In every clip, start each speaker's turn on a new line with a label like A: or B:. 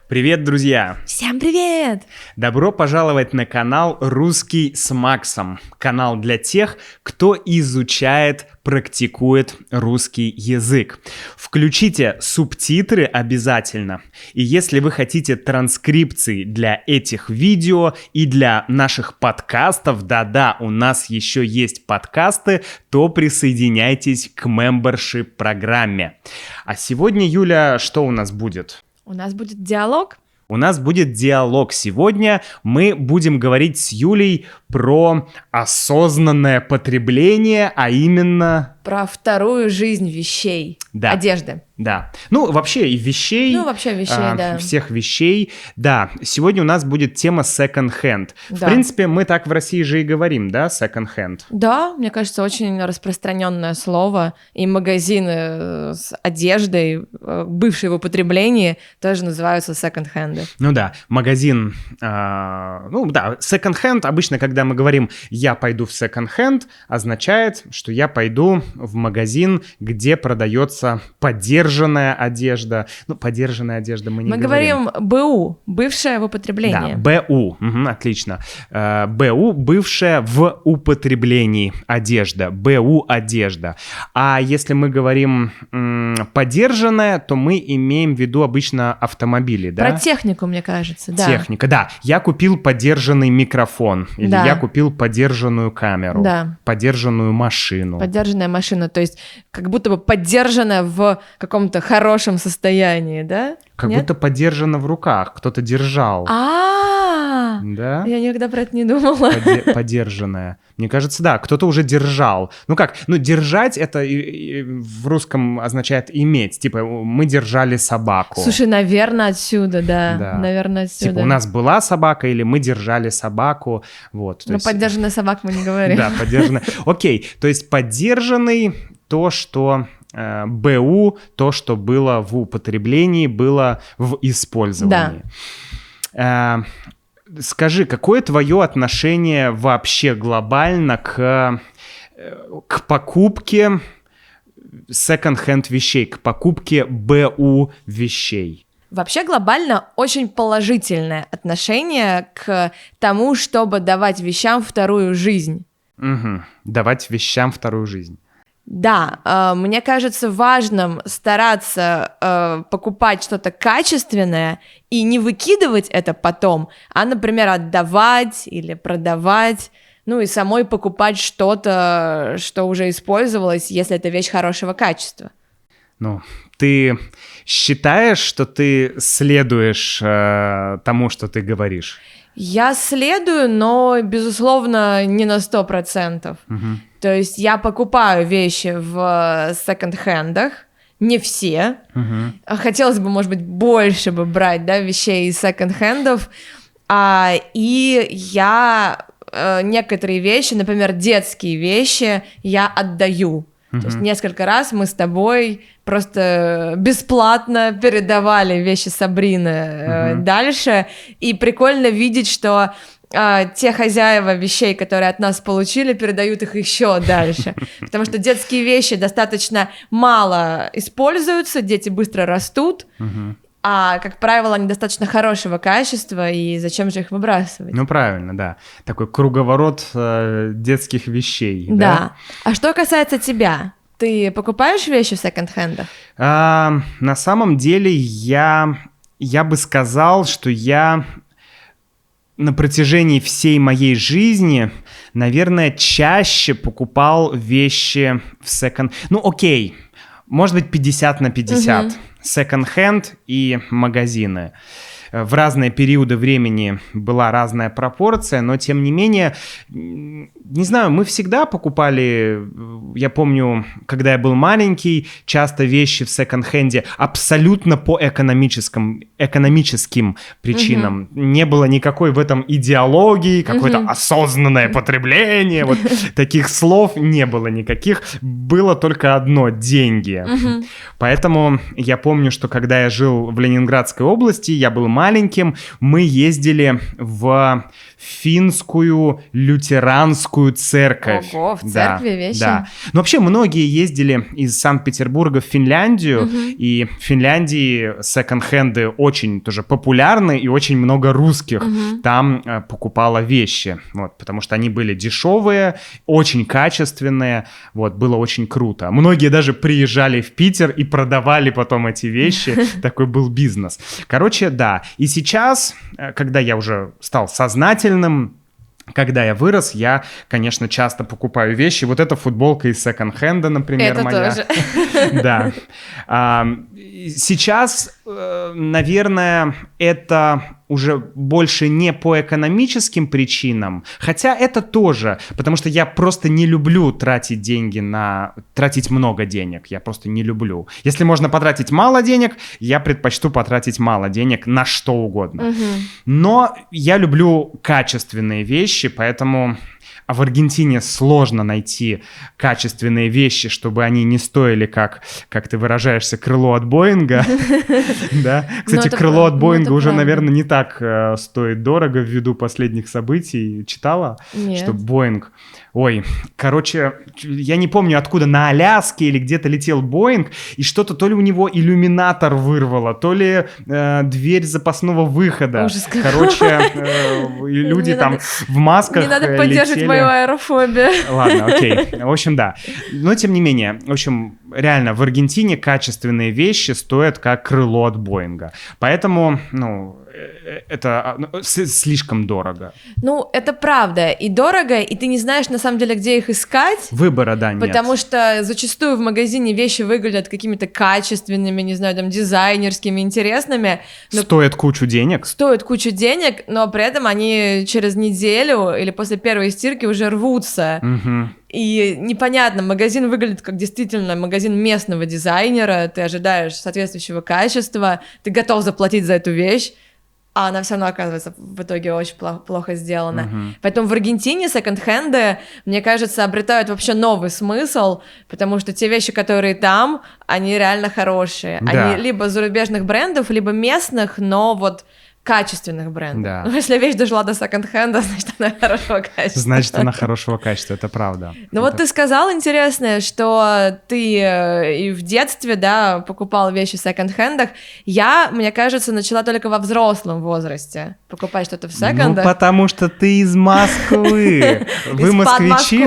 A: Привет, друзья!
B: Всем привет!
A: Добро пожаловать на канал «Русский с Максом». Канал для тех, кто изучает, практикует русский язык. Включите субтитры обязательно. И если вы хотите транскрипции для этих видео и для наших подкастов, да-да, у нас еще есть подкасты, то присоединяйтесь к мембершип-программе. А сегодня, Юля, что у нас будет?
B: У нас будет диалог.
A: У нас будет диалог. Сегодня мы будем говорить с Юлей про осознанное потребление, а именно...
B: Про вторую жизнь вещей.
A: Да.
B: Одежды.
A: Да. Ну, вообще и вещей.
B: Да.
A: Всех вещей. Да. Сегодня у нас будет тема second-hand.
B: Да.
A: В принципе, мы так в России же и говорим, да, second-hand?
B: Да, мне кажется, очень распространенное слово. И магазины с одеждой, бывшие в употреблении, тоже называются second-hand.
A: Ну да, магазин... second-hand обычно, когда мы говорим «я пойду в second-hand», означает, что я пойду в магазин, где продается подержанная одежда. Ну, подержанная одежда мы не говорим.
B: Мы говорим БУ, бывшее в употреблении.
A: Да, БУ, отлично. БУ, бывшая в употреблении одежда, БУ одежда. А если мы говорим подержанная, то мы имеем в виду обычно автомобили, да?
B: Про технику, мне кажется, да.
A: Техника, да. Я купил подержанный микрофон, или
B: да.
A: Я купил подержанную камеру,
B: да.
A: Подержанную машину.
B: Подержанная машина, то есть как будто бы подержанная в каком-то хорошем состоянии, да?
A: Как
B: Нет?
A: будто подержана в руках, кто-то держал. Да?
B: Я никогда про это не думала.
A: Подержанная. Мне кажется, да, кто-то уже держал. Ну как, держать это в русском означает иметь. Типа, мы держали собаку.
B: Слушай, наверное, отсюда, да. Наверное, отсюда.
A: Типа, у нас была собака или мы держали собаку. Вот.
B: Но подержанная собака мы не говорим.
A: Да, подержанная. Окей, то есть подержанный то, что... БУ, то, что было в употреблении, было в использовании. Да. Скажи, какое твое отношение вообще глобально к покупке second-hand вещей, к покупке БУ вещей?
B: Вообще глобально очень положительное отношение к тому, чтобы давать вещам вторую жизнь.
A: Угу. Давать вещам вторую жизнь.
B: Да, мне кажется важным стараться покупать что-то качественное и не выкидывать это потом, а, например, отдавать или продавать, ну и самой покупать что-то, что уже использовалось, если это вещь хорошего качества.
A: Ну, ты считаешь, что ты следуешь тому, что ты говоришь?
B: Я следую, но, безусловно, не на 100%. Угу. То есть я покупаю вещи в секонд-хендах, не все. Угу. Хотелось бы, может быть, больше бы брать, да, вещей из секонд-хендов. И я некоторые вещи, например, детские вещи, я отдаю. То есть несколько раз мы с тобой просто бесплатно передавали вещи Сабрины дальше, и прикольно видеть, что те хозяева вещей, которые от нас получили, передают их еще дальше, потому что детские вещи достаточно мало используются, дети быстро растут, а, как правило, они достаточно хорошего качества, и зачем же их выбрасывать?
A: Ну, правильно, да. Такой круговорот детских вещей.
B: Да. А что касается тебя? Ты покупаешь вещи в секонд-хендах?
A: На самом деле, я бы сказал, что я на протяжении всей моей жизни, наверное, чаще покупал вещи в секонд... Ну, окей, может быть, 50 на 50. Секонд-хенд и магазины. В разные периоды времени была разная пропорция, но тем не менее, не знаю, мы всегда покупали, я помню, когда я был маленький, часто вещи в секонд-хенде абсолютно по экономическим причинам. Не было никакой в этом идеологии, какое-то осознанное потребление, вот таких слов не было никаких, было только одно — деньги. Поэтому я помню, что когда я жил в Ленинградской области, я был маленький, маленьким, мы ездили в финскую лютеранскую церковь.
B: Ого, в церкви вещи?
A: Да. Но вообще многие ездили из Санкт-Петербурга в Финляндию, и в Финляндии секонд-хенды очень тоже популярны, и очень много русских там покупало вещи, вот, потому что они были дешевые, очень качественные, вот, было очень круто. Многие даже приезжали в Питер и продавали потом эти вещи, такой был бизнес. Короче, да, и сейчас, когда я уже стал сознательным, когда я вырос, я, конечно, часто покупаю вещи. Вот эта футболка из секонд-хенда, например,
B: это
A: моя.
B: тоже.
A: Да. Сейчас, наверное, это уже больше не по экономическим причинам, хотя это тоже, потому что я просто не люблю тратить много денег, я просто не люблю. Если можно потратить мало денег, я предпочту потратить мало денег на что угодно. Но я люблю качественные вещи, поэтому... А в Аргентине сложно найти качественные вещи, чтобы они не стоили, как ты выражаешься, крыло от Боинга. Кстати, крыло от Боинга уже, наверное, не так стоит дорого ввиду последних событий. Читала?
B: Нет.
A: Что Боинг... Ой, короче, я не помню, откуда, на Аляске или где-то летел Боинг, и что-то то ли у него иллюминатор вырвало, то ли дверь запасного выхода.
B: Ужас какой.
A: Короче, люди там в масках
B: не надо поддерживать
A: летели.
B: мою аэрофобию.
A: Ладно, окей. В общем, да. Но, тем не менее, в общем, реально, в Аргентине качественные вещи стоят как крыло от Боинга. Поэтому, это слишком дорого.
B: Ну, это правда. И дорого, и ты не знаешь, на самом деле, где их искать.
A: Выбора, да, нет.
B: Потому что зачастую в магазине вещи выглядят какими-то качественными, не знаю, там, дизайнерскими, интересными.
A: Стоят кучу денег.
B: Стоят кучу денег, но при этом они через неделю или после первой стирки уже рвутся. И непонятно, магазин выглядит как действительно магазин местного дизайнера, ты ожидаешь соответствующего качества, ты готов заплатить за эту вещь, а она все равно оказывается в итоге очень плохо сделана. Поэтому в Аргентине секонд-хенды, мне кажется, обретают вообще новый смысл, потому что те вещи, которые там, они реально хорошие.
A: Да.
B: Они либо зарубежных брендов, либо местных, но вот качественных брендов.
A: Да.
B: Ну, если вещь дожила до секонд-хенда, значит, она хорошего качества.
A: Значит, она хорошего качества, это правда.
B: Ну вот ты сказал интересное, что ты и в детстве, да, покупал вещи в секонд-хендах. Я, мне кажется, начала только во взрослом возрасте покупать что-то в секондах.
A: Ну, потому что ты из Москвы. Вы москвичи.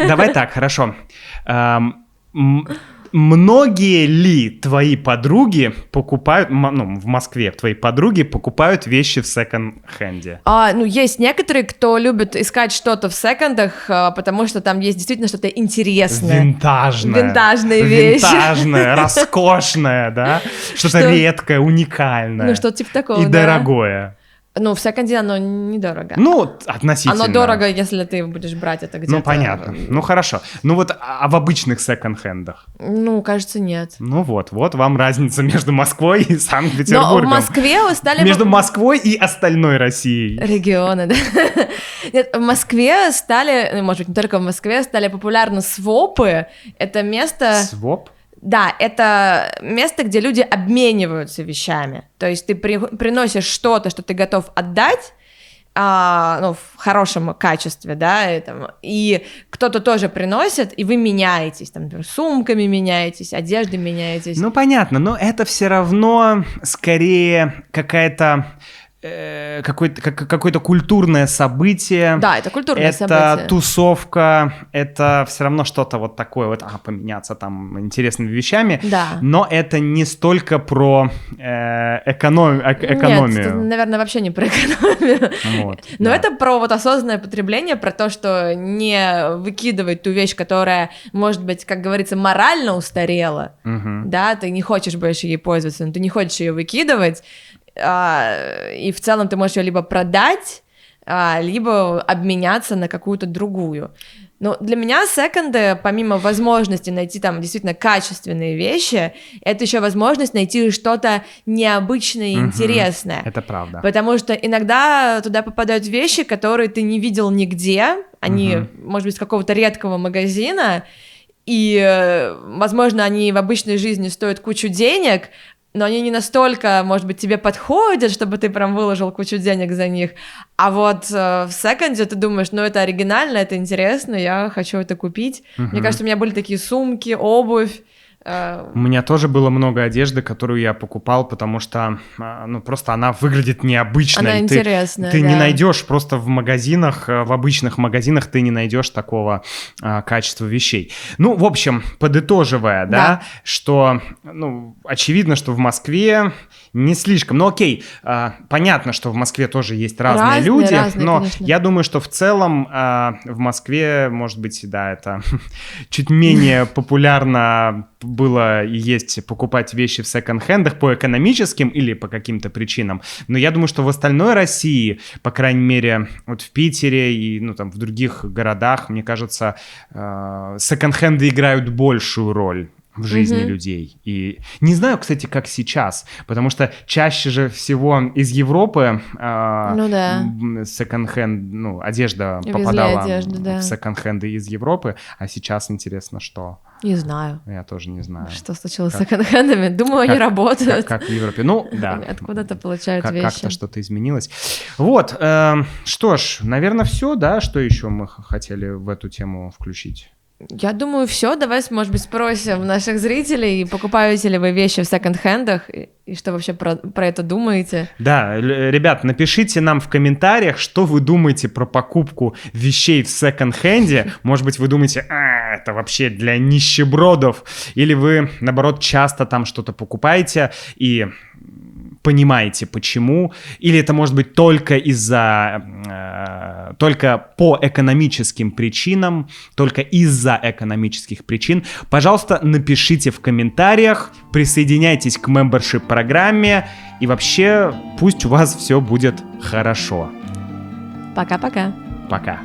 A: Давай так, хорошо. Многие ли твои подруги покупают, в Москве твои подруги покупают вещи в секонд-хенде?
B: Есть некоторые, кто любит искать что-то в секондах, потому что там есть действительно что-то интересное. Винтажные вещи.
A: Винтажное, роскошное, да? Что-то редкое, уникальное.
B: Ну, что-то типа такого,
A: и дорогое.
B: Ну, в секонде оно недорого.
A: Ну, относительно.
B: Оно дорого, если ты будешь брать это где-то.
A: Ну, понятно. Ну, хорошо. Ну, вот, а в обычных секонд-хендах?
B: Ну, кажется, нет.
A: Ну, вот вам разница между Москвой и Санкт-Петербургом.
B: Но в Москве стали...
A: Между Москвой и остальной Россией.
B: Регионы, да. Нет, в Москве стали, может быть, не только в Москве, стали популярны свопы. Это место...
A: Своп?
B: Да, это место, где люди обмениваются вещами. То есть ты приносишь что-то, что ты готов отдать, в хорошем качестве, да, и кто-то тоже приносит, и вы меняетесь, там, например, сумками меняетесь, одеждой меняетесь.
A: Ну, понятно, но это все равно скорее какое-то культурное событие.
B: Да, это культурное событие.
A: Это тусовка, это все равно что-то вот такое вот, поменяться там интересными вещами.
B: Да.
A: Но это не столько про экономию.
B: Нет, это, наверное, вообще не про экономию.
A: Вот,
B: но
A: да.
B: это про вот осознанное потребление, про то, что не выкидывать ту вещь, которая, может быть, как говорится, морально устарела. Да, ты не хочешь больше ей пользоваться, но ты не хочешь ее выкидывать. И в целом ты можешь ее либо продать, либо обменяться на какую-то другую. Но для меня секонды, помимо возможности найти там действительно качественные вещи, это еще возможность найти что-то необычное и интересное.
A: Это правда.
B: Потому что иногда туда попадают вещи, которые ты не видел нигде, они, может быть, с какого-то редкого магазина, и, возможно, они в обычной жизни стоят кучу денег, но они не настолько, может быть, тебе подходят, чтобы ты прям выложил кучу денег за них. А вот в секонде ты думаешь, ну это оригинально, это интересно, я хочу это купить. Мне кажется, у меня были такие сумки, обувь.
A: У меня тоже было много одежды, которую я покупал, потому что, ну, просто она выглядит необычной.
B: Она интересная,
A: Ты
B: да.
A: не найдешь просто в магазинах, в обычных магазинах ты не найдешь такого качества вещей. Ну, в общем, подытоживая, да, что, ну, очевидно, что в Москве не слишком. Ну, окей, понятно, что в Москве тоже есть разные люди, но конечно. Я думаю, что в целом в Москве, может быть, да, это чуть менее популярно было и есть покупать вещи в секонд-хендах по экономическим или по каким-то причинам. Но я думаю, что в остальной России, по крайней мере, вот в Питере и, ну, там, в других городах, мне кажется, секонд-хенды играют большую роль в жизни людей. И не знаю, кстати, как сейчас, потому что чаще же всего из Европы секонд-хенд, ну, одежда попадала в секонд-хенды из Европы, а сейчас интересно, что...
B: Не знаю.
A: Я тоже не знаю.
B: Что случилось с секонд-хендами? Думаю, они работают.
A: Как в Европе. Ну, да.
B: Откуда-то получают вещи.
A: Как-то что-то изменилось. Вот. Что ж, наверное, все, да? Что еще мы хотели в эту тему включить?
B: Я думаю, все. Давай, может быть, спросим наших зрителей, покупаете ли вы вещи в секонд-хендах, и что вообще про это думаете?
A: Да, ребят, напишите нам в комментариях, что вы думаете про покупку вещей в секонд-хенде. Может быть, вы думаете, это вообще для нищебродов, или вы, наоборот, часто там что-то покупаете и понимаете, почему, или это может быть только по экономическим причинам, только из-за экономических причин. Пожалуйста, напишите в комментариях, присоединяйтесь к мембершип-программе, и вообще пусть у вас все будет хорошо.
B: Пока-пока.
A: Пока.